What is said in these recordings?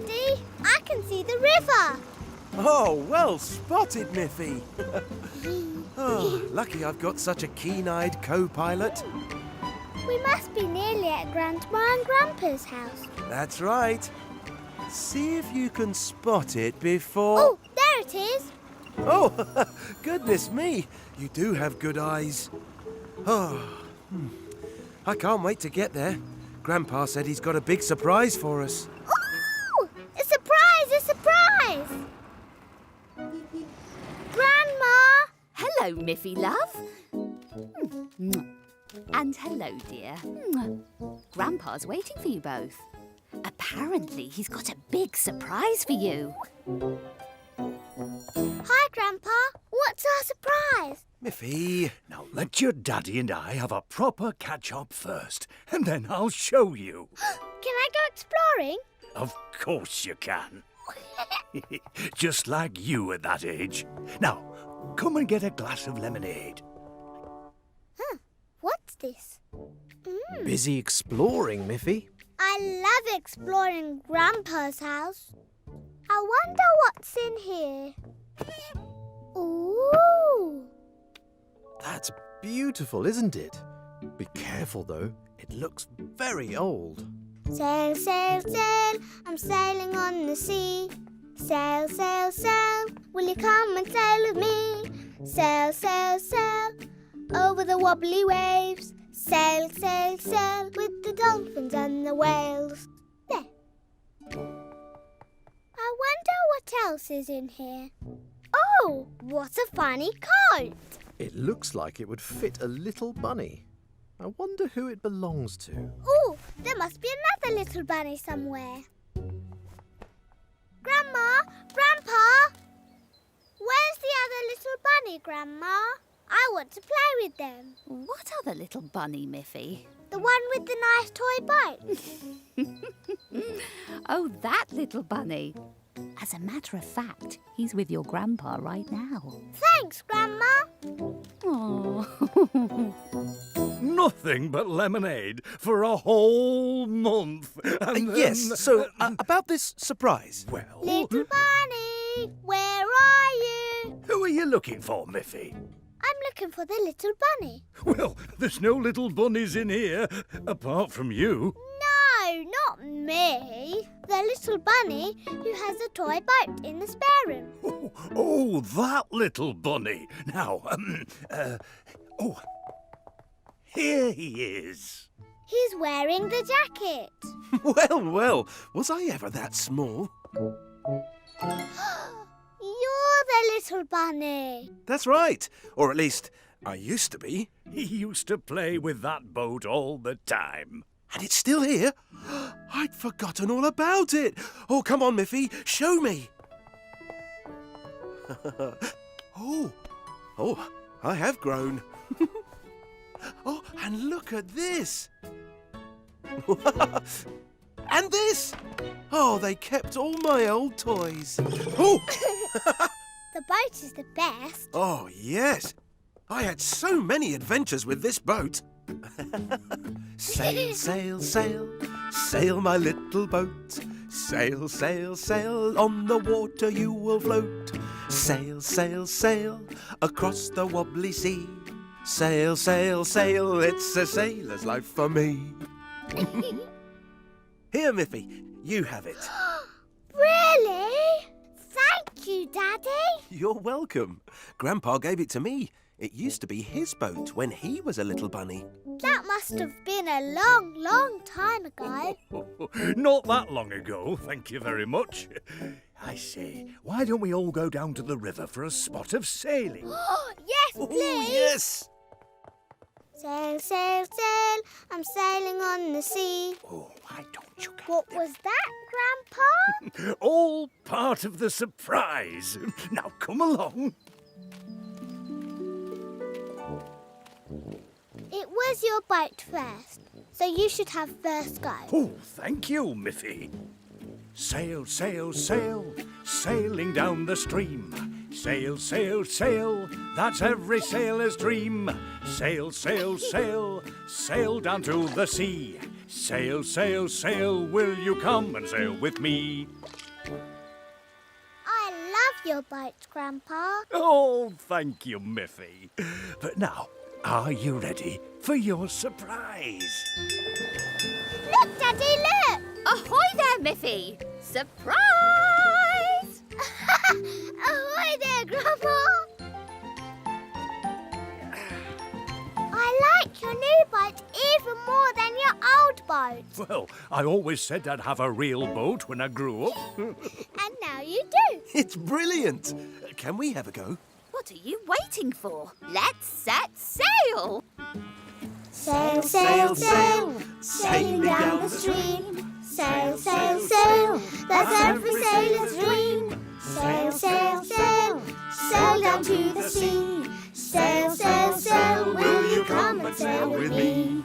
Daddy. I can see the river. Oh, well spotted, Miffy. Oh, lucky I've got such a keen-eyed co-pilot. We must be nearly at Grandma and Grandpa's house. That's right. See if you can spot it before... Oh, there it is. Oh, goodness me. You do have good eyes. Oh, I can't wait to get there. Grandpa said he's got a big surprise for us. Ooh! A surprise! A surprise! Grandma! Hello, Miffy, love. And hello, dear. Grandpa's waiting for you both. Apparently, he's got a big surprise for you. Hi, Grandpa. What's our surprise? Miffy. Now let your daddy and I have a proper catch-up first, and then I'll show you. Can I go exploring? Of course you can. Just like you at that age. Now, come and get a glass of lemonade. What's this? Busy exploring, Miffy. I love exploring Grandpa's house. I wonder what's in here. Ooh! That's beautiful, isn't it? Be careful, though. It looks very old. Sail, sail, sail, I'm sailing on the sea. Sail, sail, sail, will you come and sail with me? Sail, sail, sail, over the wobbly waves. Sail, sail, sail, with the dolphins and the whales. There. I wonder what else is in here. Oh, what a funny coat! It looks like it would fit a little bunny. I wonder who it belongs to. Oh, there must be another little bunny somewhere. Grandma! Grandpa! Where's the other little bunny, Grandma? I want to play with them. What other little bunny, Miffy? The one with the nice toy boat. Oh, that little bunny. As a matter of fact, he's with your grandpa right now. Thanks, Grandma. Oh. Nothing but lemonade for a whole month. And Yes, so about this surprise. Well, Little bunny, where are you? who are you looking for, Miffy? I'm looking for the little bunny. Well, there's no little bunnies in here, apart from you. No, not me. The little bunny who has a toy boat in the spare room. Oh, that little bunny. Now, here he is. He's wearing the jacket. Well, well, was I ever that small? You're the little bunny. That's right. Or at least, I used to be. He used to play with that boat all the time. And it's still here? I'd forgotten all about it. Oh, come on, Miffy, show me. Oh, I have grown. Oh, and look at this. And this. Oh, they kept all my old toys. Oh, The boat is the best. oh yes. I had so many adventures with this boat. Sail, sail, sail, sail my little boat. Sail, sail, sail, on the water you will float. Sail, sail, sail, across the wobbly sea. Sail, sail, sail, it's a sailor's life for me. Here, Miffy, you have it. Really? Thank you, Daddy. You're welcome. Grandpa gave it to me. It used to be his boat when he was a little bunny. That must have been a long, long time ago. Not that long ago, thank you very much. I say, why don't we all go down to the river for a spot of sailing? Yes, Oh, please. yes! Sail, sail, sail, I'm sailing on the sea. Oh, why don't you get What was that, Grandpa? all part of the surprise. Now come along. It was your boat first, so you should have first go. Oh, thank you, Miffy. Sail, sail, sail, sailing down the stream. Sail, sail, sail, that's every sailor's dream. Sail, sail, sail, sail down to the sea. Sail, sail, sail, will you come and sail with me? your boat, Grandpa. Oh, thank you, Miffy. But now, are you ready for your surprise? Look, Daddy, look! Ahoy there, Miffy! Surprise! Ahoy there, Grandpa! I like your new boat even more than your old boat. Well, I always said I'd have a real boat when I grew up. And now you do. It's brilliant. Can we have a go? What are you waiting for? Let's set sail! Sail, sail, sail, sailing down the stream. Sail, sail, sail, that's every sailor's dream. Sail, sail, sail, sail down to the sea. Sail, sail, sail, will you come and sail with me?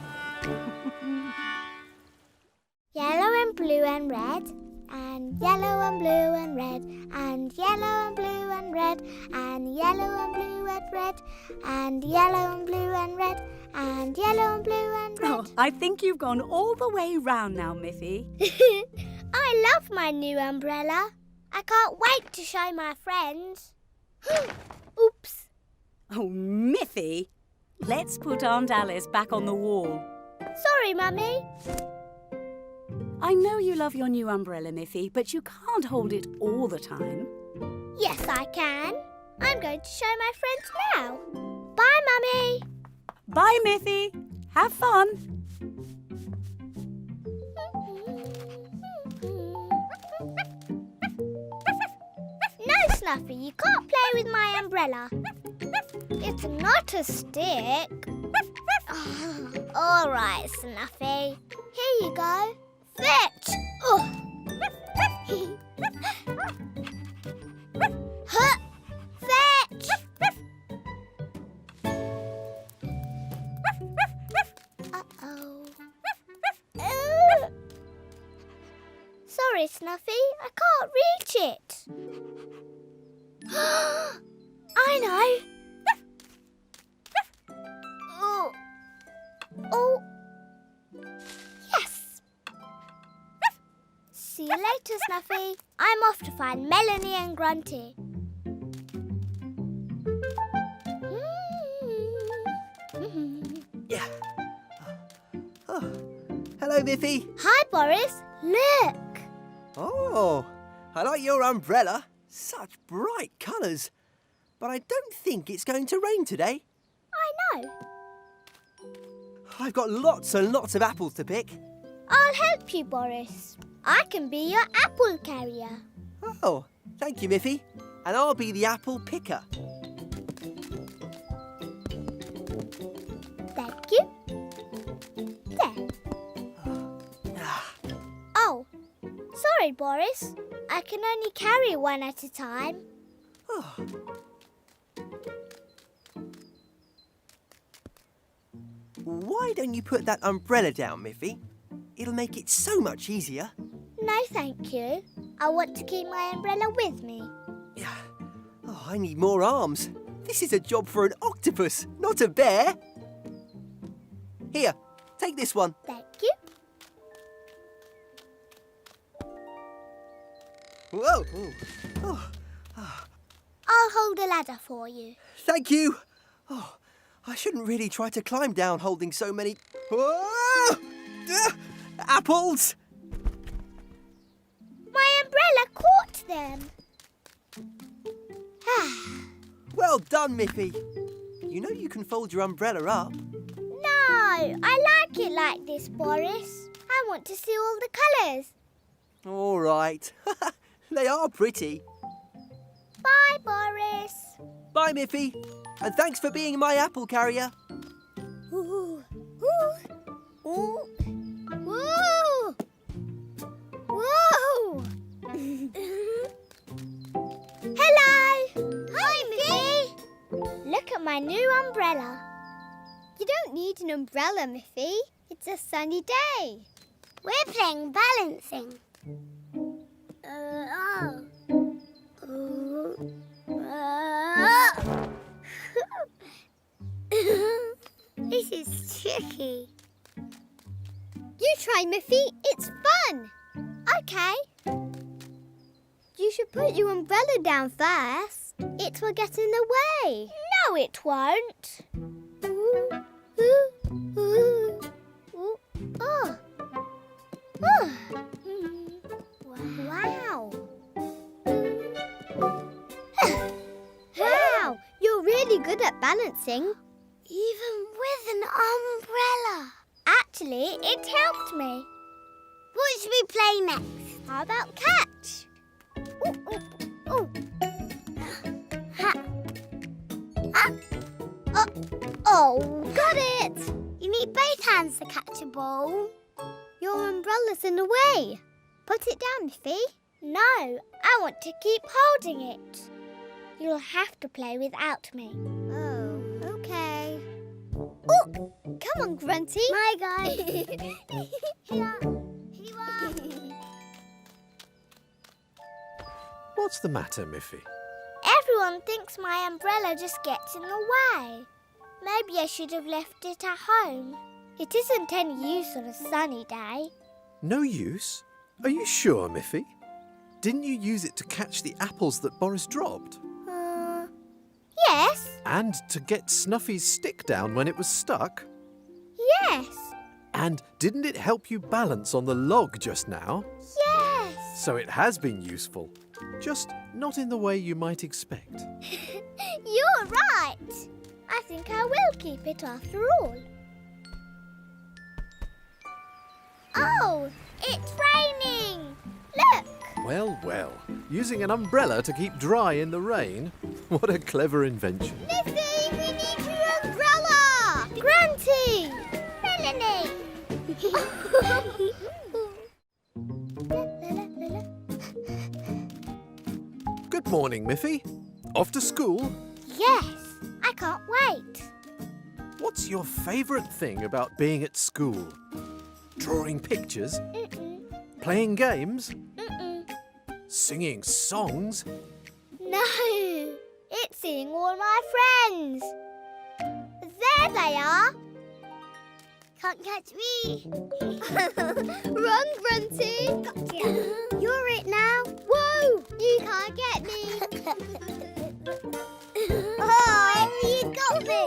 Yellow and blue and red, and yellow and blue and red, and yellow and blue and red, and yellow and blue and red, and yellow and blue and red, and yellow and blue and red. Oh, I think you've gone all the way round now, Miffy. I love my new umbrella. I can't wait to show my friends. Oops. Oh, Miffy! Let's put Aunt Alice back on the wall. Sorry, Mummy. I know you love your new umbrella, Miffy, but you can't hold it all the time. Yes, I can. I'm going to show my friends now. Bye, Mummy. Bye, Miffy. Have fun. No, Snuffy, you can't play with my umbrella. It's not a stick. Oh, all right, Snuffy. Here you go. Fetch! Oh. Huh. Fetch! Uh-oh. Sorry, Snuffy. I can't reach it. I know. Oh. Oh. Yes. See you later, Snuffy. I'm off to find Melanie and Grunty. Yeah. Oh. Hello, Miffy. Hi, Boris. Look. Oh, I like your umbrella. Such bright colours. But I don't think it's going to rain today. I know. I've got lots and lots of apples to pick. I'll help you, Boris. I can be your apple carrier. Oh, thank you, Miffy. And I'll be the apple picker. Thank you. There. Oh, sorry, Boris. I can only carry one at a time. Oh. Why don't you put that umbrella down, Miffy? It'll make it so much easier. No, thank you. I want to keep my umbrella with me. Yeah. Oh, I need more arms. This is a job for an octopus, not a bear. Here, take this one. Thank you. Whoa. Oh, I'll hold a ladder for you. thank you. Oh, I shouldn't really try to climb down holding so many... Whoa! Apples! My umbrella caught them. Well done, Miffy. You know you can fold your umbrella up. No, I like it like this, Boris. I want to see all the colours. All right. They are pretty. Bye, Boris. Bye, Miffy. And thanks for being my apple carrier. Ooh. Ooh. Ooh. Woo! Whoa! Hello! Hi, Miffy! Look at my new umbrella. You don't need an umbrella, Miffy. It's a sunny day. We're playing balancing. This is tricky. You try, Miffy. It's fun. Okay. You should put your umbrella down first. It will get in the way. No, it won't. Ooh, ooh, ooh, ooh. Oh. Oh. Wow. Wow, you're really good at balancing. Even with an umbrella. Actually, it helped me. What should we play next? How about catch? Ooh, ooh, ooh. Ha. Ah. Oh, got it! You need both hands to catch a ball. Your umbrella's in the way. Put it down, Miffy. No, I want to keep holding it. You'll have to play without me. Oh, okay. Oh, come on, Grunty. My guy. Here. What's the matter, Miffy? Everyone thinks my umbrella just gets in the way. Maybe I should have left it at home. It isn't any use on a sunny day. No use? Are you sure, Miffy? Didn't you use it to catch the apples that Boris dropped? Yes. And to get Snuffy's stick down when it was stuck? Yes. And didn't it help you balance on the log just now? Yes. So it has been useful, just not in the way you might expect. You're right. I think I will keep it after all. Oh, it's raining. Look. Well, well, using an umbrella to keep dry in the rain? What a clever invention. Miffy, we need your umbrella. Granty. Melanie. Good morning, Miffy. Off to school? Yes, I can't wait. What's your favourite thing about being at school? Drawing pictures? Playing games? Singing songs? No, it's seeing all my friends. There they are. Can't catch me. Run, Grunty. Gotcha. You're it now. Whoa, you can't get me. Oh, you got me.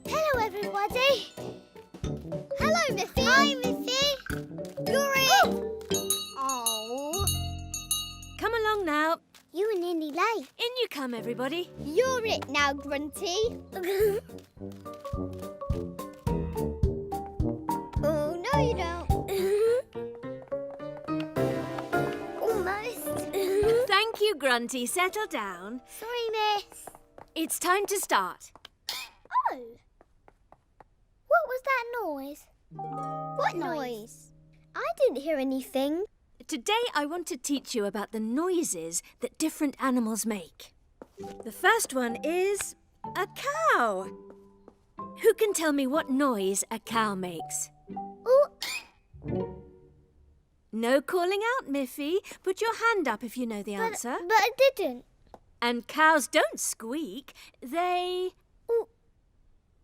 Hello, everybody. Hello, Miffy. Hi, Miffy. You're it. Oh. Come along now. You were nearly late. In you come, everybody. You're it now, Grunty. Oh, no you don't. Almost. Thank you, Grunty. Settle down. Sorry, miss. It's time to start. Oh. What was that noise? What noise? I didn't hear anything. Today I want to teach you about the noises that different animals make. The first one is a cow. Who can tell me what noise a cow makes? Oh. No calling out, Miffy. Put your hand up if you know the answer. But I didn't. And cows don't squeak. They... Oh.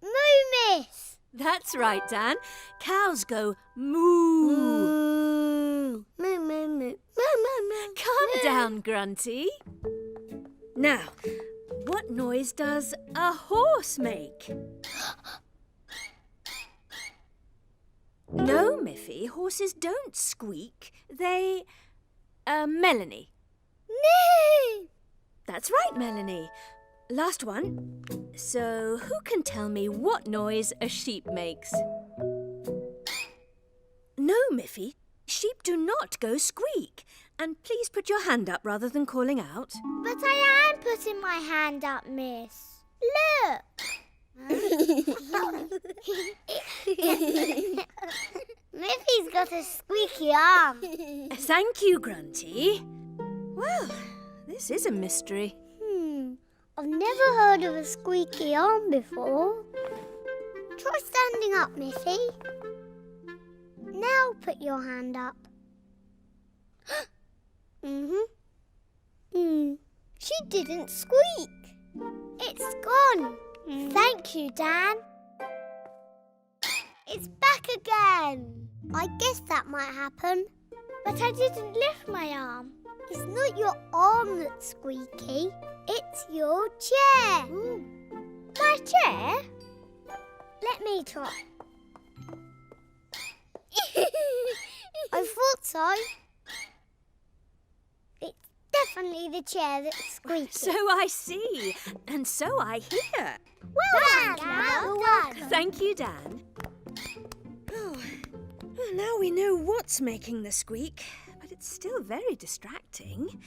Moo, miss. That's right, Dan. Cows go moo. Moo. Moo, moo, moo. Moo, moo, moo. Calm down, Grunty. Now, what noise does a horse make? No, Miffy, horses don't squeak. They... Melanie. No. That's right, Melanie. Last one. So, who can tell me what noise a sheep makes? No, Miffy. Sheep do not go squeak. And please put your hand up rather than calling out. But I am putting my hand up, miss. Look. Miffy's got a squeaky arm. Thank you, Grunty. Well, this is a mystery. I've never heard of a squeaky arm before. Try standing up, Miffy. Now put your hand up. She didn't squeak. It's gone. Thank you, Dan. It's back again. I guess that might happen. But I didn't lift my arm. It's not your arm that's squeaky. It's your chair. My chair? Let me try. I thought so. It's definitely the chair that's squeaky. So I see, and so I hear. Well done. Thank you, Dan. Oh, well, now we know what's making the squeak, but it's still very distracting.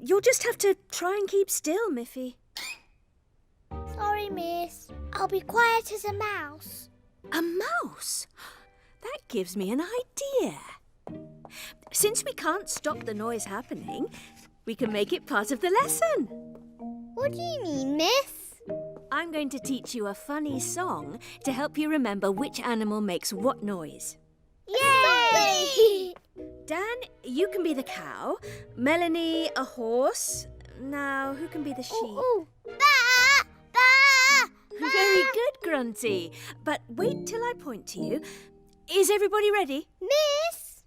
You'll just have to try and keep still, Miffy. Sorry, miss. I'll be quiet as a mouse. A mouse? That gives me an idea. Since we can't stop the noise happening, we can make it part of the lesson. What do you mean, miss? I'm going to teach you a funny song to help you remember which animal makes what noise. Yay! Dan, you can be the cow. Melanie, a horse. Now, who can be the sheep? Ooh. Bah! Bah! Bah! Very good, Grunty. But wait till I point to you. Is everybody ready? Miss,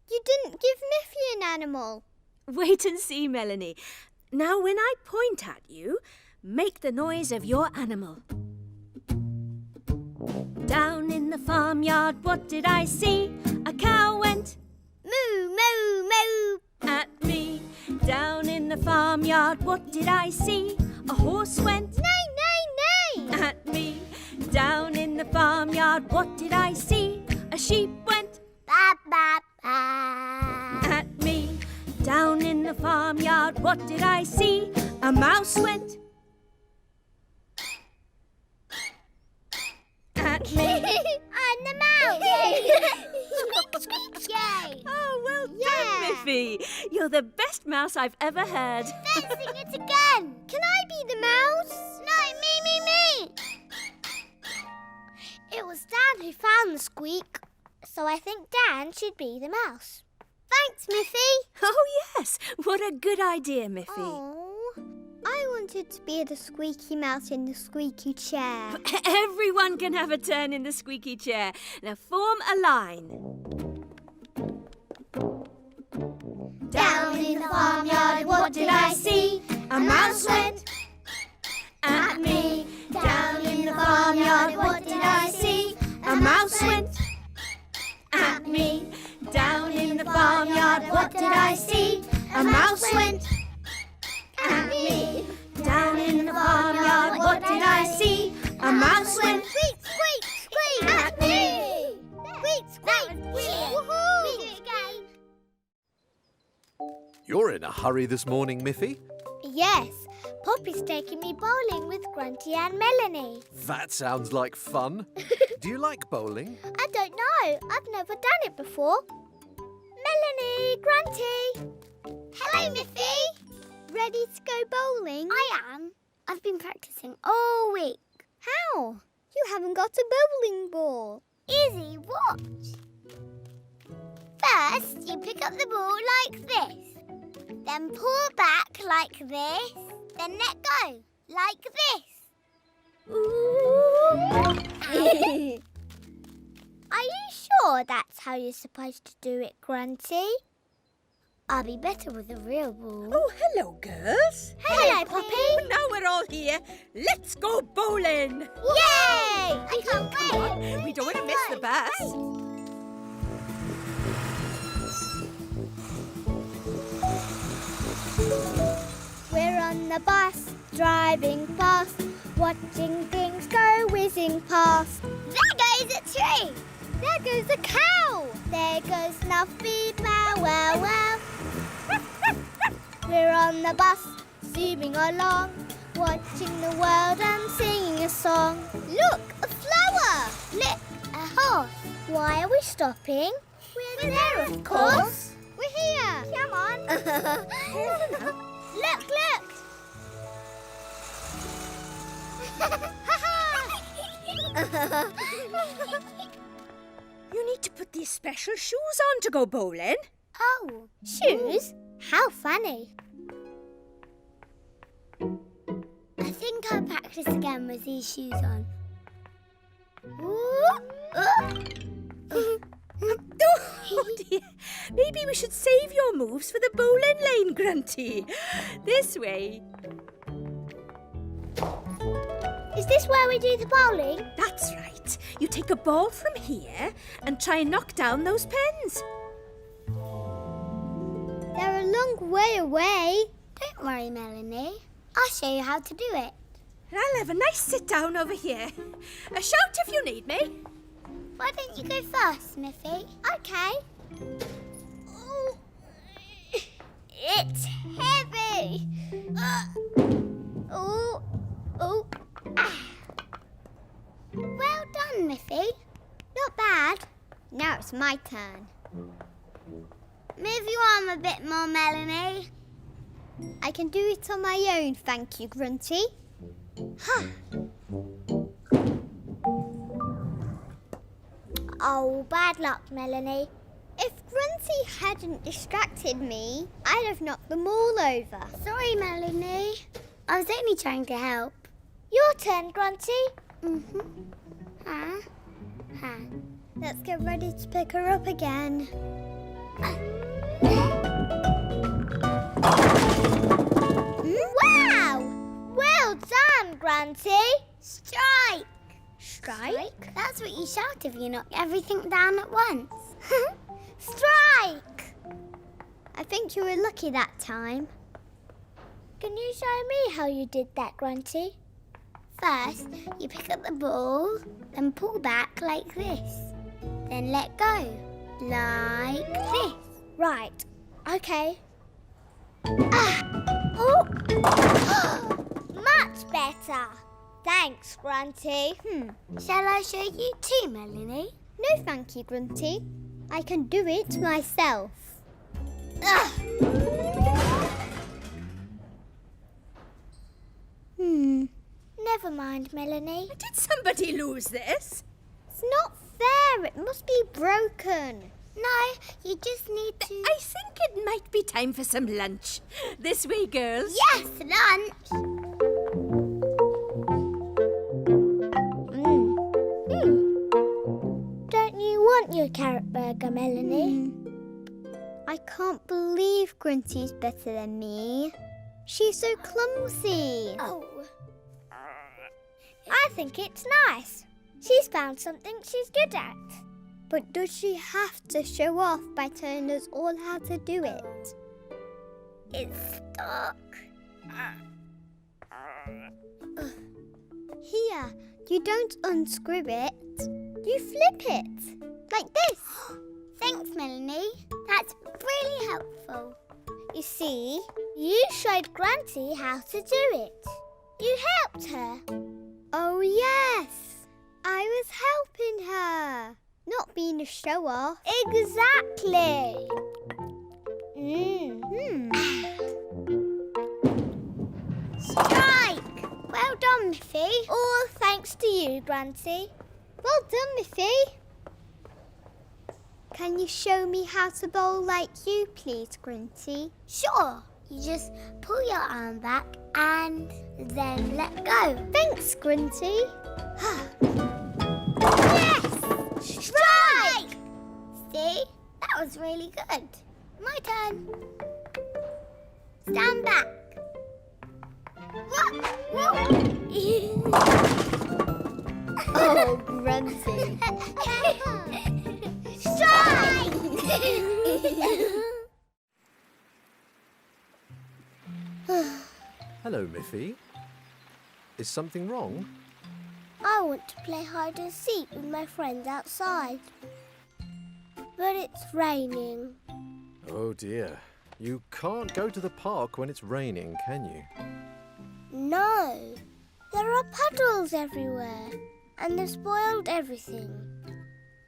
you didn't give Miffy an animal. Wait and see, Melanie. Now, when I point at you, make the noise of your animal. Down in the farmyard, what did I see? A cow went Moo, moo, moo. at me. Down in the farmyard, what did I see? A horse went Neigh, neigh, neigh. at me. Down in the farmyard, what did I see? A sheep went Ba, ba, ba. at me. Down in the farmyard, what did I see? A mouse went at me. I'm the mouse. Squeak, squeak, yay. Oh, well Yeah. done, Miffy. You're the best mouse I've ever heard. Let's sing it again. Can I be the mouse? No, me. It was Dan who found the squeak, so I think Dan should be the mouse. Thanks, Miffy. Oh, yes. What a good idea, Miffy. Oh, I wanted to be the squeaky mouse in the squeaky chair. Everyone can have a turn in the squeaky chair. Now form a line. Down in the farmyard, what did I see? A mouse went at me. Down in the farmyard, what did I see? A mouse went at me. Down in the farmyard, what did I see? A mouse went at me. Down in the farmyard, what did I see? A mouse went Squeak, squeak, squeak at me. Squeak, squeak. That was brilliant. Woohoo! We do it again. You're in a hurry this morning, Miffy. Yes, Poppy's taking me bowling with Grunty and Melanie. That sounds like fun. Do you like bowling? I don't know. I've never done it before. Melanie, Grunty. Hello, Miffy. Ready to go bowling? I am. I've been practicing all week. How? You haven't got a bowling ball. Easy, watch. First, you pick up the ball like this. Then pull back like this. Then let go like this. Ooh. Are you sure that's how you're supposed to do it, Grunty? I'll be better with a real ball. Oh, hello, girls. Hello, Poppy. Now we're all here. Let's go bowling. Yay! I can't wait. We don't want to miss the bus. We're on the bus, driving fast, watching things go whizzing past. There goes a tree. There goes a cow. There goes Snuffy, bow, wow, wow. We're on the bus, zooming along, watching the world and singing a song. Look, a flower. Look, a horse. Why are we stopping? We're there, of course. We're here. Come on. Look, look. You need to put these special shoes on to go bowling. Oh, shoes? How funny. I think I'll practice again with these shoes on. Ooh, Oh dear. Maybe we should save your moves for the bowling lane, Grunty. This way. Is this where we do the bowling? That's right. You take a ball from here and try and knock down those pins. They're a long way away. Don't worry, Melanie. I'll show you how to do it. I'll have a nice sit down over here. Shout if you need me. Why don't you go first, Miffy? Okay. Oh, it's heavy. Oh. Ah. Well done, Miffy. Not bad. Now it's my turn. Move your arm a bit more, Melanie. I can do it on my own, thank you, Grunty. Huh. Oh, bad luck, Melanie. If Grunty hadn't distracted me, I'd have knocked them all over. Sorry, Melanie. I was only trying to help. Your turn, Grunty. Let's get ready to pick her up again. Wow! Well done, Grunty. Strike! Strike? That's what you shout if you knock everything down at once. Strike! I think you were lucky that time. Can you show me how you did that, Grunty? First, you pick up the ball, then pull back like this. Then let go, like this. Right, okay. Oh! Much better. Thanks, Grunty. Shall I show you too, Melanie? No, thank you, Grunty. I can do it myself. Never mind, Melanie. Did somebody lose this? It's not fair. It must be broken. No, you just need to... I think it might be time for some lunch. This way, girls. Yes, lunch. Don't you want your carrot burger, Melanie? I can't believe Grunty's better than me. She's so clumsy. Oh. I think it's nice. She's found something she's good at. But does she have to show off by telling us all how to do it? It's stuck. Here, you don't unscrew it. You flip it. Like this. Thanks, Melanie. That's really helpful. You see, you showed Grunty how to do it. You helped her. Oh, yes. I was helping her. Not being a show-off. Exactly. Strike! Well done, Miffy. All thanks to you, Grunty. Well done, Miffy. Can you show me how to bowl like you, please, Grunty? Sure. You just pull your arm back and then let go. Thanks, Grunty. Yes! Strike! See? That was really good. My turn. Stand back. Oh, Grunty. Strike! Hello, Miffy. Is something wrong? I want to play hide and seek with my friends outside. But it's raining. Oh dear. You can't go to the park when it's raining, can you? No. There are puddles everywhere. And they've spoiled everything.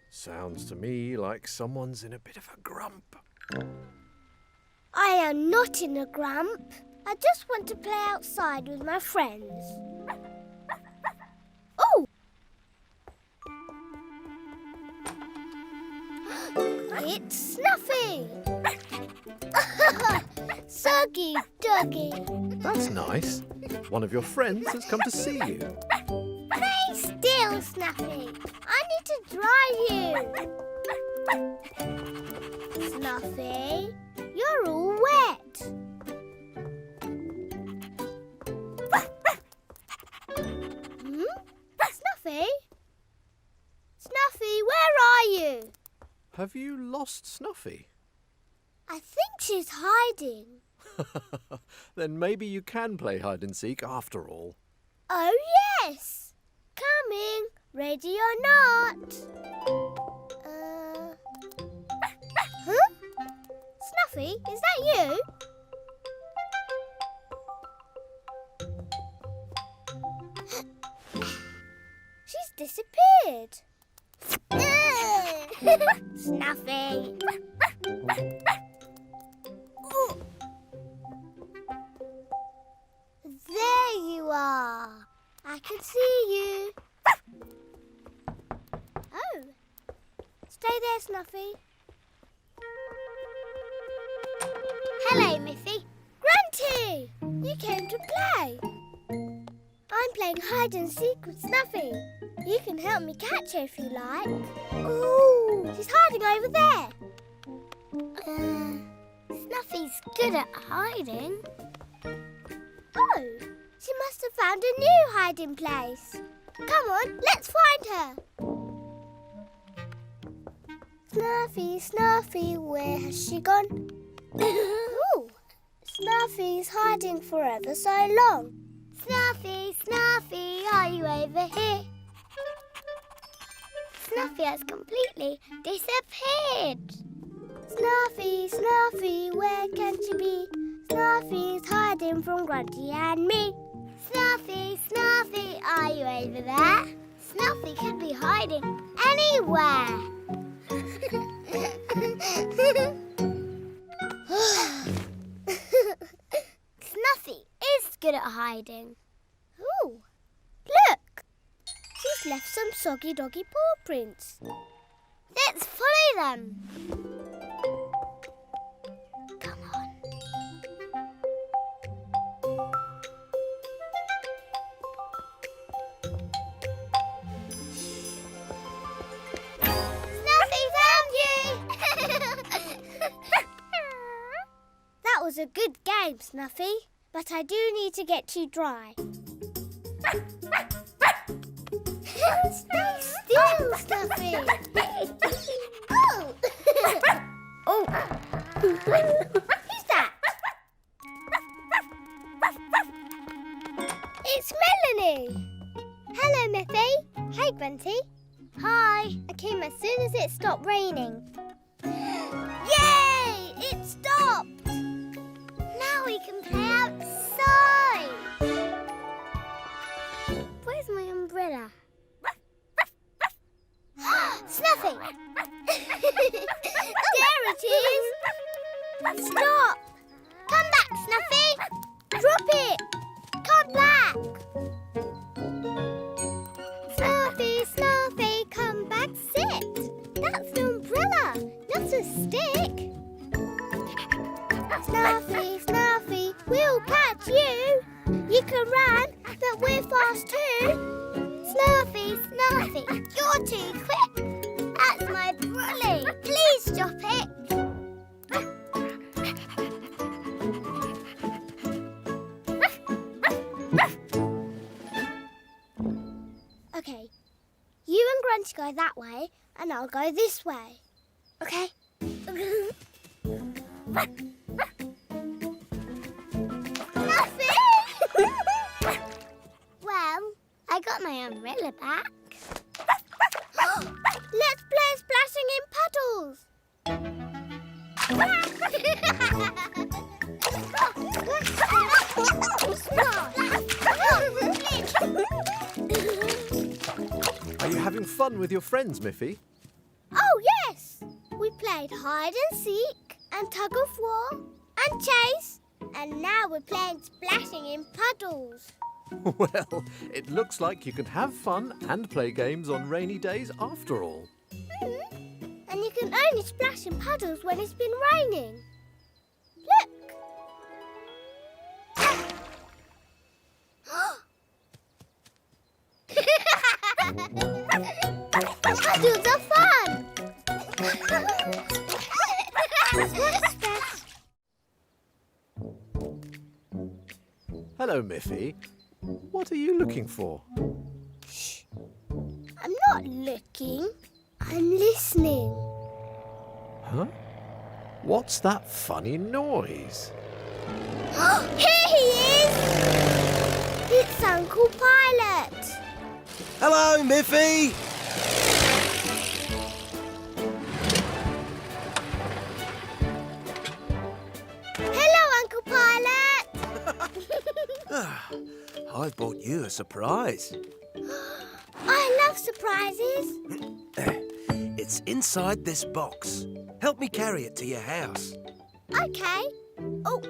Sounds to me like someone's in a bit of a grump. I am not in a grump. I just want to play outside with my friends. Oh! It's Snuffy! Soggy Doggy! That's nice. One of your friends has come to see you. Stay still, Snuffy. I need to dry you. Snuffy, you're all wet. Snuffy? Snuffy, where are you? Have you lost Snuffy? I think she's hiding. Then maybe you can play hide and seek after all. Oh, yes. Coming, ready or not. Huh? Snuffy, is that you? She's disappeared. Snuffy. There you are. I can see you. Oh. Stay there, Snuffy. Hello, Miffy. Grunty! You came to play. I'm playing hide and seek with Snuffy. You can help me catch her if you like. Ooh, she's hiding over there. Snuffy's good at hiding. Oh, she must have found a new hiding place. Come on, let's find her. Snuffy, Snuffy, where has she gone? Ooh, Snuffy's hiding for ever so long. Snuffy, Snuffy, are you over here? Snuffy has completely disappeared. Snuffy, Snuffy, where can she be? Snuffy's hiding from Grunty and me. Snuffy, Snuffy, are you over there? Snuffy could be hiding anywhere. Snuffy is good at hiding. Ooh, look! She's left some soggy doggy paw prints. Let's follow them. Come on. Snuffy found you! That was a good game, Snuffy, but I do need to get you dry. Stay still, Snuffy. Oh. Oh. Who's that? It's Melanie. Hello, Miffy. Hey, Grunty. Hi. I came as soon as it stopped raining. Yay! It stopped. Now we can play outside. Where's my umbrella? Snuffy! There it is! Stop! Come back, Snuffy! Drop it! Come back! Snuffy, Snuffy, come back, sit! That's an umbrella, not a stick! Snuffy, Snuffy, we'll catch you! You can run, but we're fast too! Snuffy, Snuffy, you're too quick! That's my brolly! Please stop it! Okay, you and Grunty go that way, and I'll go this way. Okay? Snuffy! Well, I got my umbrella back. Let's play splashing in puddles. Are you having fun with your friends, Miffy? Oh, yes. We played hide and seek and tug of war and chase. And now we're playing splashing in puddles. Well, it looks like you can have fun and play games on rainy days after all. And you can only splash in puddles when it's been raining. Look. Puddles are fun. Hello, Miffy. What are you looking for? I'm not looking. I'm listening. Huh? What's that funny noise? Here he is! It's Uncle Pilot. Hello, Miffy. Hello, Uncle Pilot. I've bought you a surprise. I love surprises. It's inside this box. Help me carry it to your house. Okay. Oh.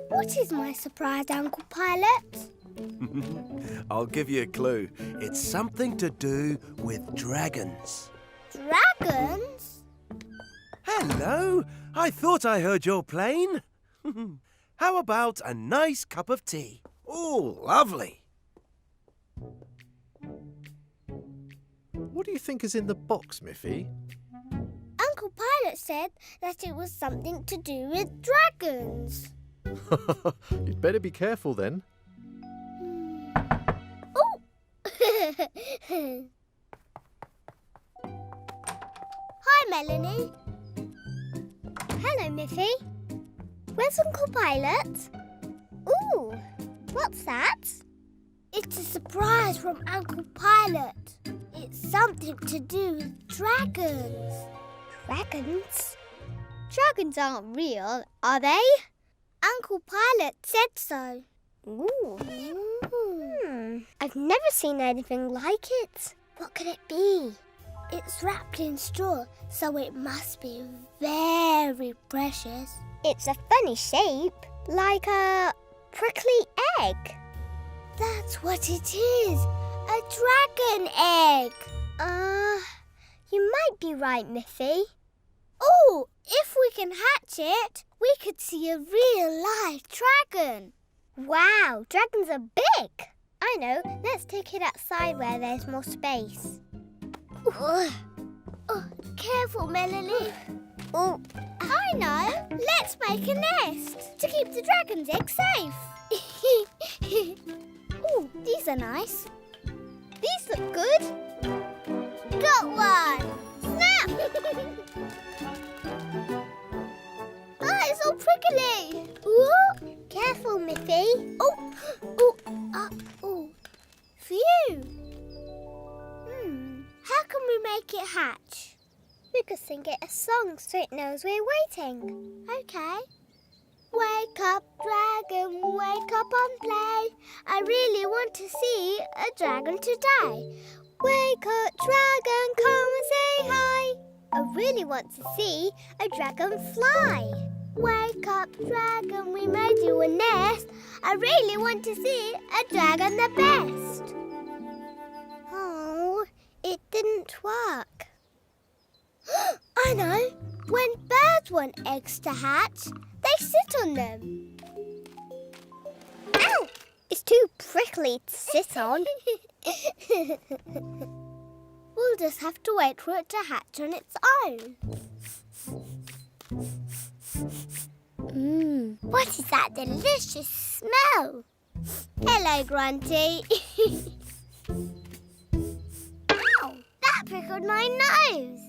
What is my surprise, Uncle Pilot? I'll give you a clue. It's something to do with dragons. Dragons? Hello. I thought I heard your plane. How about a nice cup of tea? Oh, lovely. What do you think is in the box, Miffy? Uncle Pilot said that it was something to do with dragons. You'd better be careful then. Oh! Hi, Melanie. Hello, Miffy. Where's Uncle Pilot? Ooh, what's that? It's a surprise from Uncle Pilot. It's something to do with dragons. Dragons? Dragons aren't real, are they? Uncle Pilot said so. Ooh. I've never seen anything like it. What could it be? It's wrapped in straw, so it must be very precious. It's a funny shape, like a prickly egg. That's what it is, a dragon egg. You might be right, Miffy. Oh, if we can hatch it, we could see a real-life dragon. Wow, dragons are big. I know, let's take it outside where there's more space. Oh, careful, Melanie. Oh, I know. Let's make a nest to keep the dragon's egg safe. Oh, these are nice. These look good. Got one. Snap! It's all prickly. Ooh, careful, Miffy. Oh. Phew. How can we make it hatch? We could sing it a song so it knows we're waiting. Okay. Wake up, dragon, wake up and play. I really want to see a dragon today. Wake up, dragon, come and say hi. I really want to see a dragon fly. Wake up, dragon, we made you a nest. I really want to see a dragon the best. Oh, it didn't work. I know. When birds want eggs to hatch, they sit on them. Ow! It's too prickly to sit on. We'll just have to wait for it to hatch on its own. What is that delicious smell? Hello, Grunty. Ow! That prickled my nose.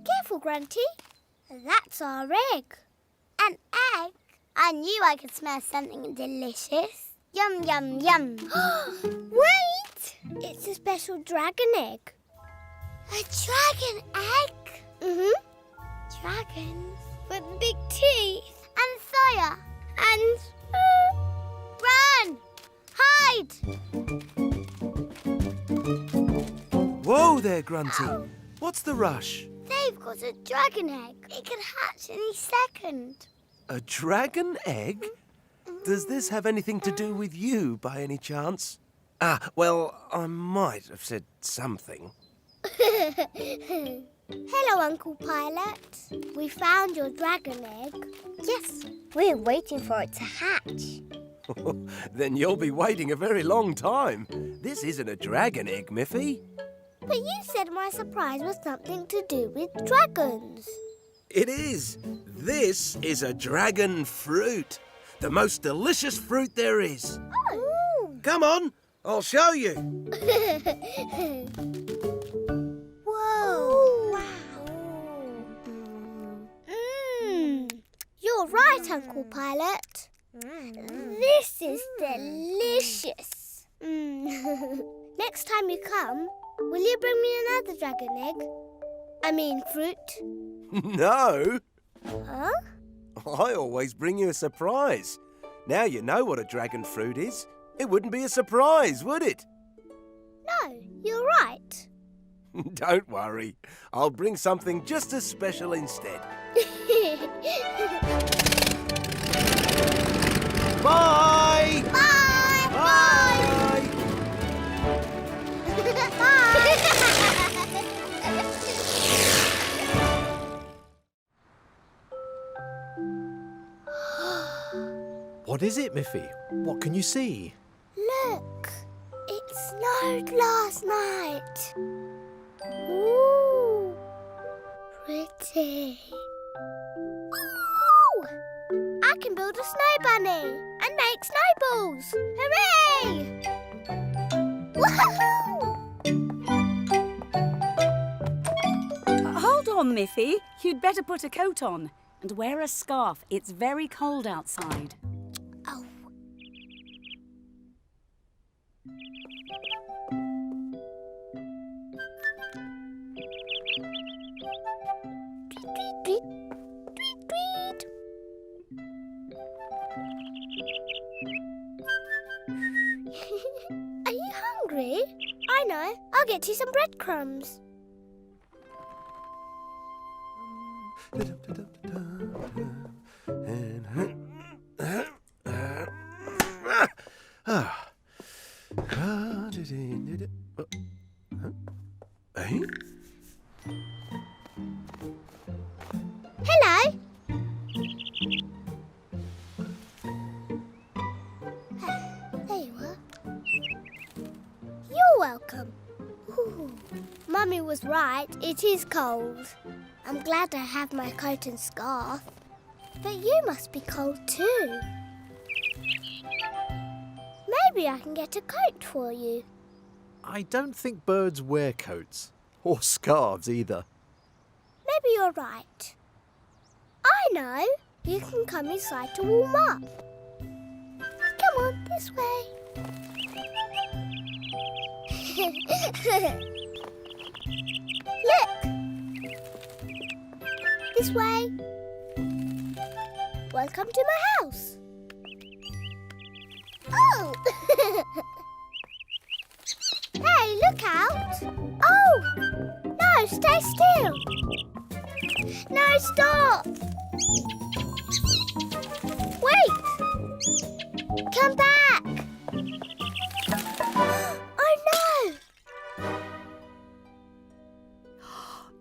Careful, Grunty. That's our egg. An egg? I knew I could smell something delicious. Yum, yum, yum. Wait! It's a special dragon egg. A dragon egg? Mm-hmm. Dragons with big teeth and fire and... run! Hide! Whoa there, Grunty. What's the rush? They've got a dragon egg. It can hatch any second. A dragon egg? Does this have anything to do with you, by any chance? Well, I might have said something. Hello, Uncle Pilot. We found your dragon egg. Yes, we're waiting for it to hatch. Then you'll be waiting a very long time. This isn't a dragon egg, Miffy. But you said my surprise was something to do with dragons. It is. This is a dragon fruit. The most delicious fruit there is. Oh. Come on, I'll show you. Whoa. Wow. You're right, Uncle Pilot. This is delicious. Next time you come, will you bring me another dragon egg? I mean fruit. No, Huh? I always bring you a surprise. Now you know what a dragon fruit is. It wouldn't be a surprise, would it? No, you're right. Don't worry. I'll bring something just as special instead. Bye! Bye! Bye! What is it, Miffy? What can you see? Look, it snowed last night. Ooh, pretty. Ooh, I can build a snow bunny and make snowballs. Hooray! Woohoo! Hold on, Miffy. You'd better put a coat on and wear a scarf. It's very cold outside. Oh. Tweet, tweet, tweet, tweet. Are you hungry? I know. I'll get you some breadcrumbs. Hello. There you are. You're welcome. Ooh, Mummy was right. It is cold. I'm glad I have my coat and scarf. But you must be cold too. Maybe I can get a coat for you. I don't think birds wear coats. Or scarves either. Maybe you're right. I know. You can come inside to warm up. Come on, this way. Look. This way. Welcome to my house. Oh! Hey, look out! Oh! No, stay still! No, stop! Wait! Come back! Oh no!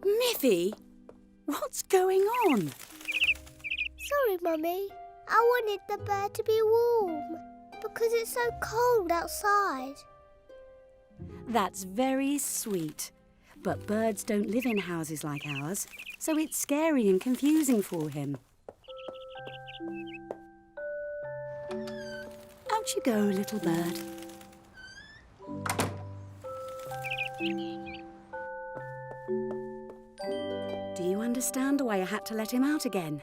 Miffy, what's going on? Sorry, Mummy. I wanted the bird to be warm because it's so cold outside. That's very sweet. But birds don't live in houses like ours, so it's scary and confusing for him. Out you go, little bird. Do you understand why I had to let him out again?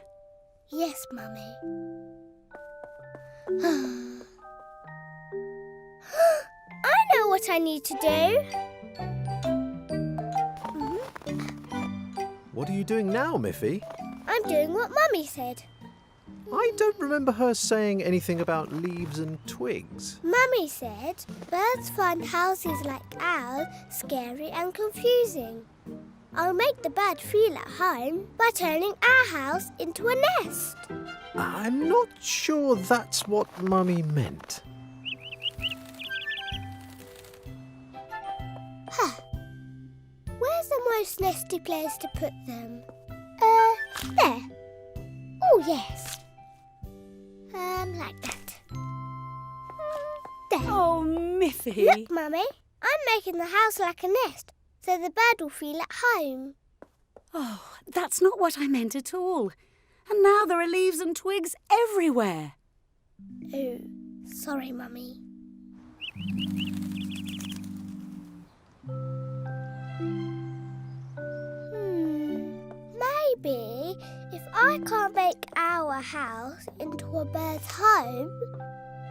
Yes, Mummy. I know what I need to do. What are you doing now, Miffy? I'm doing what Mummy said. I don't remember her saying anything about leaves and twigs. Mummy said birds find houses like ours scary and confusing. I'll make the bird feel at home by turning our house into a nest. I'm not sure that's what Mummy meant. Where's the most nesty place to put them? There. Oh, yes. Like that. There. Oh, Miffy. Look, Mummy. I'm making the house like a nest, so the bird will feel at home. Oh, That's not what I meant at all. And now there are leaves and twigs everywhere. Oh, sorry, Mummy. Maybe if I can't make our house into a bird's home,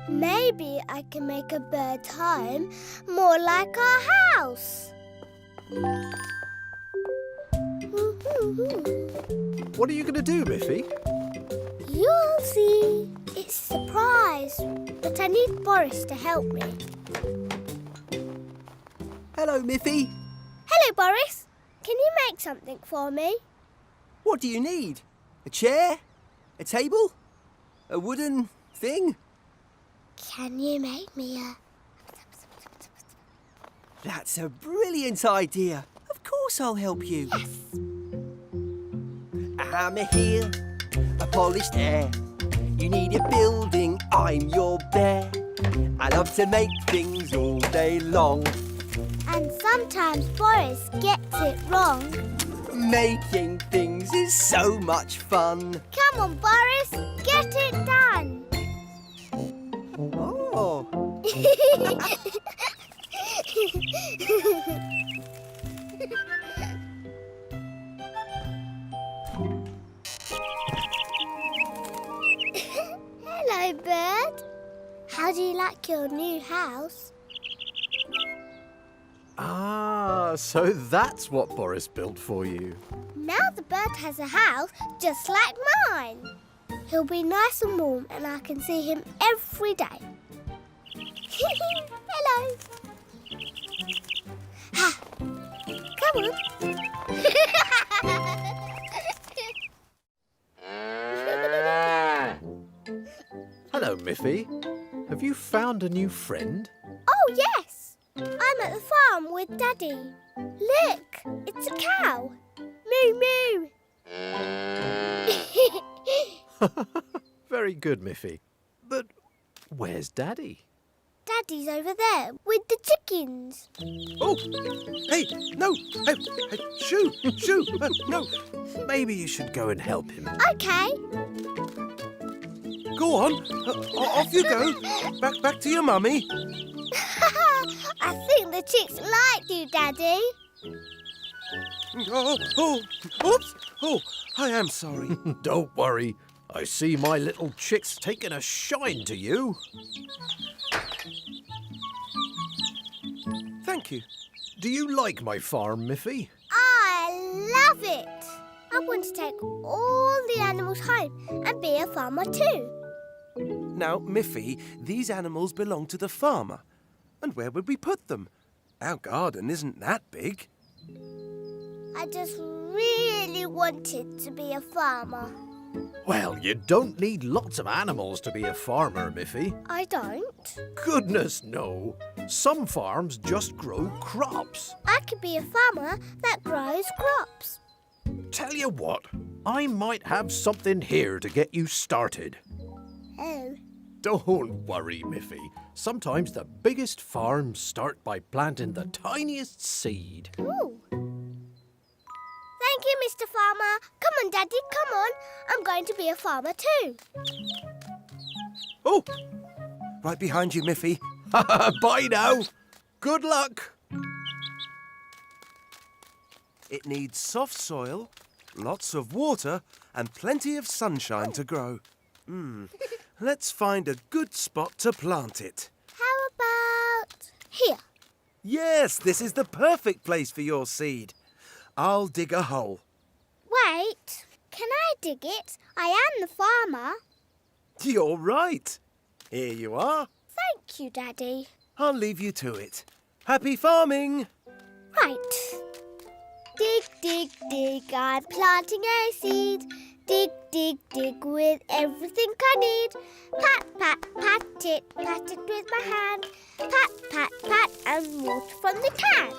maybe I can make a bird's home more like our house. What are you going to do, Miffy? You'll see. It's a surprise, but I need Boris to help me. Hello, Miffy. Hello, Boris. Can you make something for me? What do you need? A chair? A table? A wooden thing? Can you make me a... That's a brilliant idea. Of course I'll help you. Yes. A hammer here, a polished air. You need a building, I'm your bear. I love to make things all day long. And sometimes Boris gets it wrong. Making things is so much fun. Come on, Boris, get it done. Oh. Hello, bird. How do you like your new house? Ah, so that's what Boris built for you. Now the bird has a house just like mine. He'll be nice and warm and I can see him every day. Hello. Ha. Come on. Hello, Miffy. Have you found a new friend? Oh, yes. I'm at the farm with Daddy. Look, it's a cow. Moo, moo. Very good, Miffy. But where's Daddy? Daddy's over there with the chickens. Oh, hey, no, hey, shoo, no. Maybe you should go and help him. Okay. Go on, off you go. Back to your mummy. I think the chicks like you, Daddy. Oops. Oh, I am sorry. Don't worry. I see my little chicks taking a shine to you. Thank you. Do you like my farm, Miffy? I love it. I want to take all the animals home and be a farmer too. Now, Miffy, these animals belong to the farmer. And where would we put them? Our garden isn't that big. I just really wanted to be a farmer. Well, you don't need lots of animals to be a farmer, Miffy. I don't. Goodness, no. Some farms just grow crops. I could be a farmer that grows crops. Tell you what, I might have something here to get you started. Oh. Don't worry, Miffy. Sometimes the biggest farms start by planting the tiniest seed. Ooh. Thank you, Mr. Farmer. Come on, Daddy, come on. I'm going to be a farmer too. Oh, right behind you, Miffy. Bye now. Good luck. It needs soft soil, lots of water, and plenty of sunshine to grow. Let's find a good spot to plant it. How about here? Yes, this is the perfect place for your seed. I'll dig a hole. Wait, can I dig it? I am the farmer. You're right. Here you are. Thank you, Daddy. I'll leave you to it. Happy farming! Right. Dig, dig, dig, I'm planting a seed. Dig, dig, dig with everything I need. Pat, pat, pat it with my hand. Pat, pat, pat, and water from the can.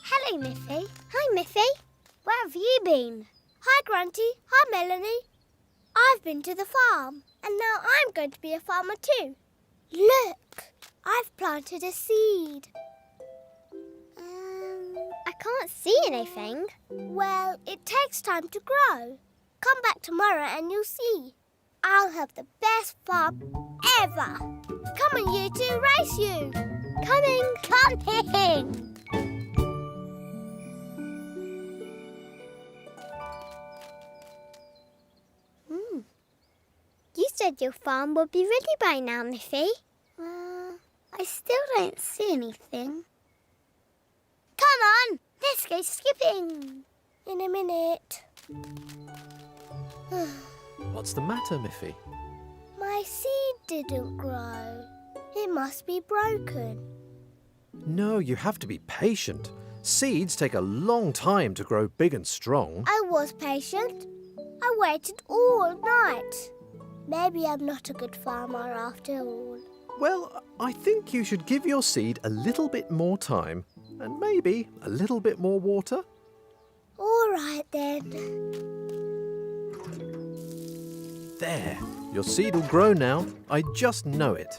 Hello, Miffy. Hi, Miffy. Where have you been? Hi, Grunty. Hi, Melanie. I've been to the farm, and now I'm going to be a farmer too. Look, I've planted a seed. I can't see anything. Well, it takes time to grow. Come back tomorrow and you'll see. I'll have the best farm ever. Come on, you two, race you. Coming. You said your farm would be ready by now, Miffy. I still don't see anything. Come on, let's go skipping. In a minute. What's the matter, Miffy? My seed didn't grow. It must be broken. No, you have to be patient. Seeds take a long time to grow big and strong. I was patient. I waited all night. Maybe I'm not a good farmer after all. Well, I think you should give your seed a little bit more time and maybe a little bit more water. All right then. There, your seed will grow now. I just know it.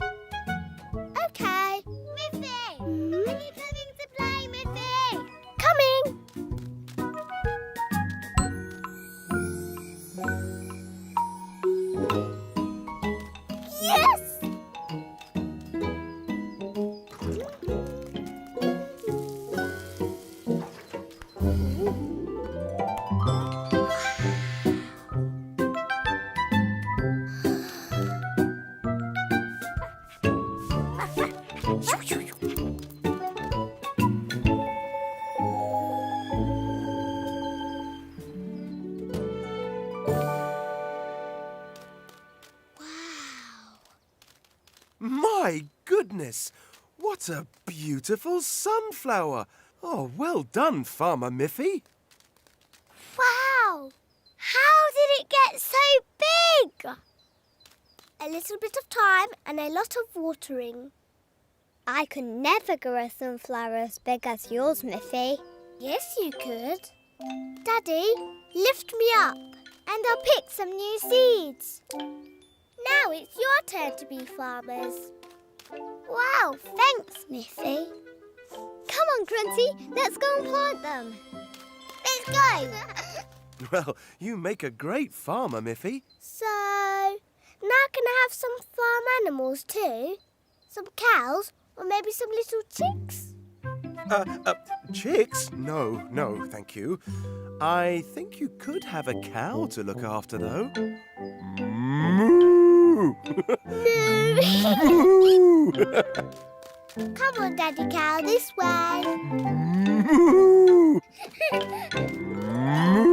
Okay. Miffy! Are you coming to play, Miffy? Coming! Yes! My goodness! What a beautiful sunflower! Oh, well done, Farmer Miffy. Wow! How did it get so big? A little bit of time and a lot of watering. I could never grow a sunflower as big as yours, Miffy. Yes, you could. Daddy, lift me up and I'll pick some new seeds. Now it's your turn to be farmers. Wow, thanks, Miffy. Come on, Grunty, let's go and plant them. Let's go. Well, you make a great farmer, Miffy. So, now can I have some farm animals too? Some cows or maybe some little chicks? Chicks? No, thank you. I think you could have a cow to look after, though. Moo! Moo! Come on, Daddy Cow, this way. Moo! Moo!